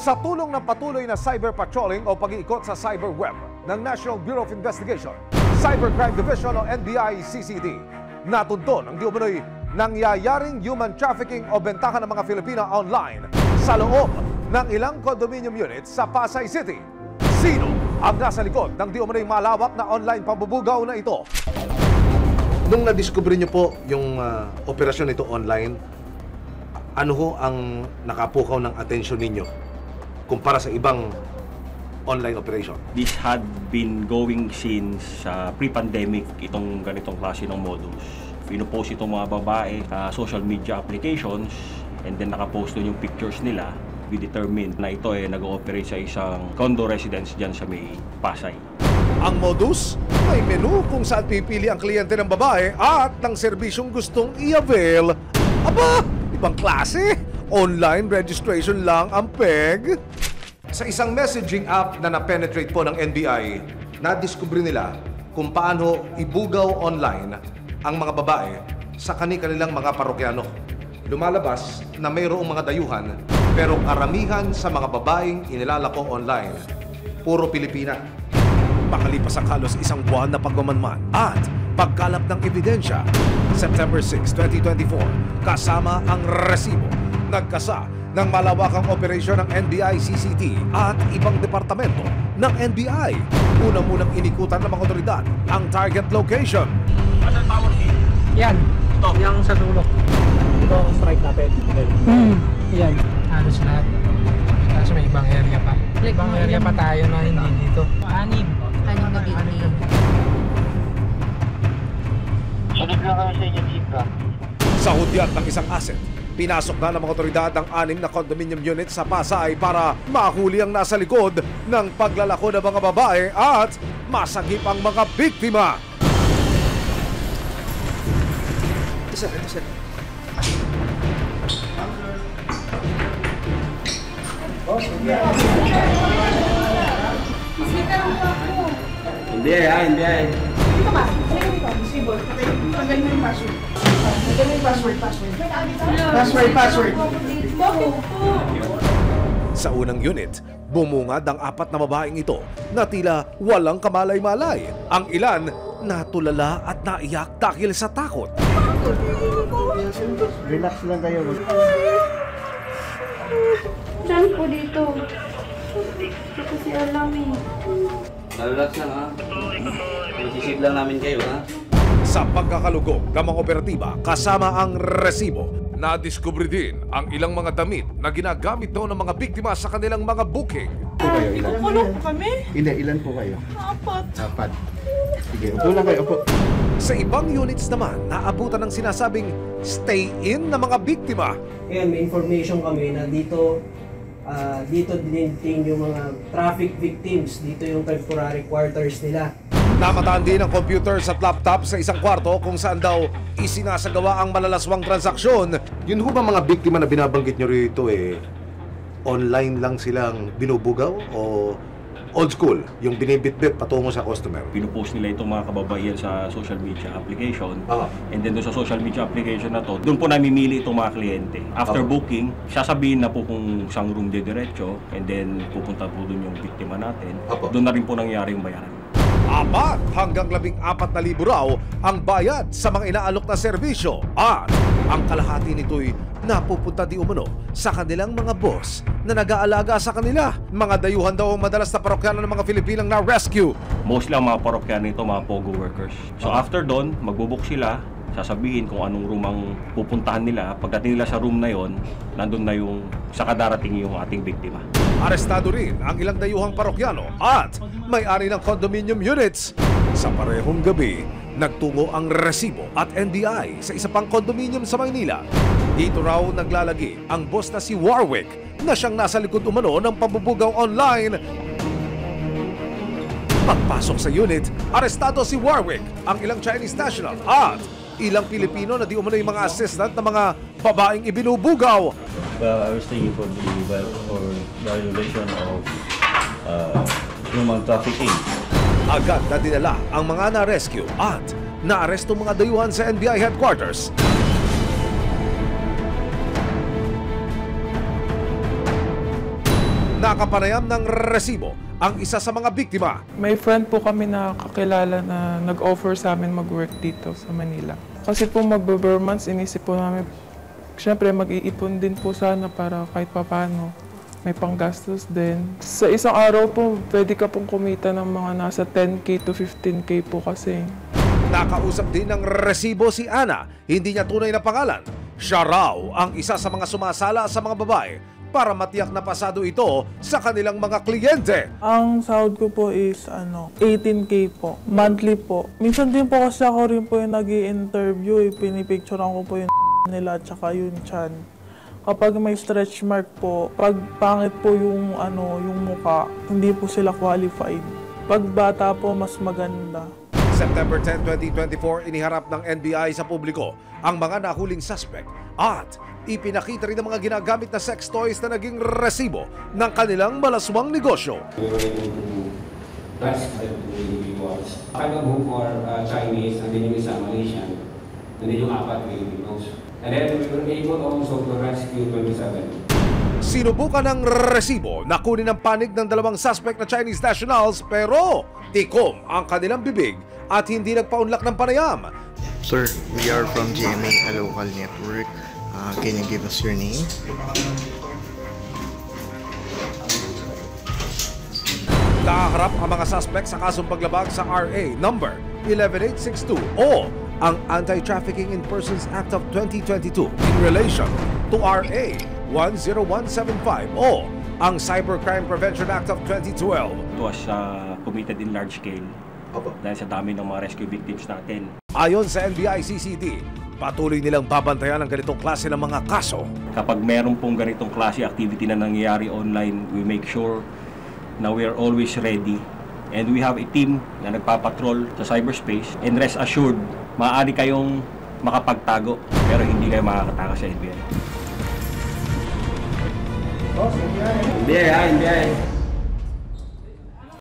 Sa tulong ng patuloy na cyber patrolling o pag-iikot sa cyber web ng National Bureau of Investigation, Cybercrime Division o NBI-CCD, natuntun ang di umano'y nangyayaring human trafficking o bentahan ng mga Filipina online sa loob ng ilang condominium units sa Pasay City. Sino ang nasa likod ng di umano'y malawak na online pambubugaw na ito? Nung na-discover niyo po yung operasyon nito online, ano ho ang nakapukaw ng atensyon ninyo kumpara sa ibang online operation? This had been going since pre-pandemic, itong ganitong klase ng modus. Pinopost itong mga babae sa social media applications and then nakapost doon yung pictures nila. We determined na ito ay nag-ooperate sa isang condo residence dyan sa may Pasay. Ang modus, may menu kung saan pipili ang kliyente ng babae at ng serbisyong gustong i-avail. Aba, ibang klase. Online registration lang ang peg. Sa isang messaging app na na-penetrate po ng NBI, na-discover nila kung paano ibugaw online ang mga babae sa kanilang mga parokyano. Lumalabas na mayroong mga dayuhan, pero karamihan sa mga babaeng inilalako online, puro Pilipina. Makalipas ang halos isang buwan na pagmamanman at pagkalap ng ebidensya, September 6, 2024, kasama ang resibo, nagkasa ng malawakang operasyon ng NBI-CCD at ibang departamento ng NBI. Unang-unang inikutan ng mga otoridad ang target location. Asan power team? Yan. Ito. Yang sa dulo. Ito ang strike natin. Yan. Halos lahat. Kaso may ibang area pa. Ibang area pa tayo na hindi dito. Anim na building. Sunod lang kami sa inyo, Chief. Sa hudyat ng isang asset, pinasok na ng mga otoridad ang 6 na condominium unit sa Pasay para mahuli ang nasa likod ng paglalako ng mga babae at masagip ang mga biktima. Ito sir. Hindi. Dito ka. Dito. Disable. Pagano yung password. Pagano yung password. Password. Bakit po? Sa unang unit, bumungad ang 4 na babaeng ito na tila walang kamalay-malay. Ang ilan natulala at naiyak dahil sa takot. Relax lang kayo. Saan po dito? Hindi ko kasi alam eh. Relax lang ha. Isisip lang namin kayo ha. Sa pagkakalugog ng mga operatiba kasama ang resibo, nadiskubre din ang ilang mga damit na ginagamit daw ng mga biktima sa kanilang mga booking. Kukulong po kami? Hindi, ilan po kayo? 4. 4. Sige, upo lang kayo, upo. Sa ibang units naman, naabutan ng sinasabing stay-in ng mga biktima. Ngayon, may information kami na dito diniting yung mga traffic victims. Dito yung temporary quarters nila. Namataan din ang computers at laptop sa isang kwarto kung saan daw isinasagawa ang malalaswang transaksyon. Yun ho ba mga biktima na binabanggit nyo rito online lang silang binubugaw o old school, yung binibitbit patungo sa customer? Pinupost nila itong mga kababaihan sa social media application. Ah. And then doon sa social media application na to, doon po namimili itong mga kliyente. After booking, sasabihin na po kung saan room diretso and then pupunta po doon yung biktima natin. Doon na rin po nangyari yung bayaran. 4 hanggang 14,000 raw ang bayad sa mga inaalok na serbisyo at ang kalahati nito'y napupunta di umano sa kanilang mga boss na nag-aalaga sa kanila. Mga dayuhan daw ang madalas na parokyano ng mga Filipinang na-rescue. Mostly ang mga parokyano nito, mga POGO workers. So after doon, magbubook sila, sasabihin kung anong room ang pupuntahan nila. Pagdating nila sa room na yon, nandun na yung saka darating yung ating biktima. Arestado rin ang ilang dayuhang parokyano at may-ari ng condominium units. Sa parehong gabi, nagtungo ang resibo at NBI sa isa pang condominium sa Maynila. Dito raw naglalagi ang boss na si Warwick na siyang nasa likod umano ng pambubugaw online. Pagpasok sa unit, arestado si Warwick, ang ilang Chinese national at ilang Pilipino na di umano yung mga assistant na mga babaeng ibinubugaw. Well, I was thinking for violation of human trafficking. Agad na dinala ang mga na-rescue at naaresto mga dayuhan sa NBI headquarters. Nakapanayam ng resibo ang isa sa mga biktima. May friend po kami na kakilala na nag-offer sa amin mag-work dito sa Manila. Kasi po magbe-bare months, inisip po namin, syempre mag-iipon din po sana para kahit papano may panggastos din. Sa isang araw po, pwede ka pong kumita ng mga nasa 10K to 15K po kasi. Nakausap din ng resibo si Ana, hindi niya tunay na pangalan. Siya raw ang isa sa mga sumasala sa mga babae para matiyak na pasado ito sa kanilang mga kliyente. Ang sahod ko po is 18K po, monthly po. Minsan din po kasi ako rin po yung nag-i-interview, pinipicturean ko po yung nila at saka yung chan. Kapag may stretch mark po, pag pangit po yung mukha, hindi po sila qualified. Pag bata po, mas maganda. September 10, 2024, iniharap ng NBI sa publiko ang mga nahuling suspect at ipinakita rin ang mga ginagamit na sex toys na naging resibo ng kanilang malaswang negosyo. We were able to rescue the two individuals. Five of whom are Chinese and then yung isa Malaysian and then yung apat Filipinos. And then we were able also to rescue 27. Sinubukan ng resibo na kunin ang panig ng dalawang suspect na Chinese nationals pero tikom ang kanilang bibig at hindi nagpaunlak ng panayam. Sir, we are from GMA, a local network. Can you give us your name? Nakaharap ang mga suspect sa kasong paglabag sa RA number 11862 o ang Anti-Trafficking in Persons Act of 2022 in relation to RA 10175 o ang Cybercrime Prevention Act of 2012. It was committed in large scale dahil sa dami ng mga rescue victims natin. Ayon sa NBI-CCD, patuloy nilang babantayan ang ganitong klase ng mga kaso. Kapag meron pong ganitong klase activity na nangyayari online, we make sure na we are always ready. And we have a team na nagpapatrol sa cyberspace. And rest assured, maaari kayong makapagtago pero hindi kayo makakatakas sa NBI. NBI.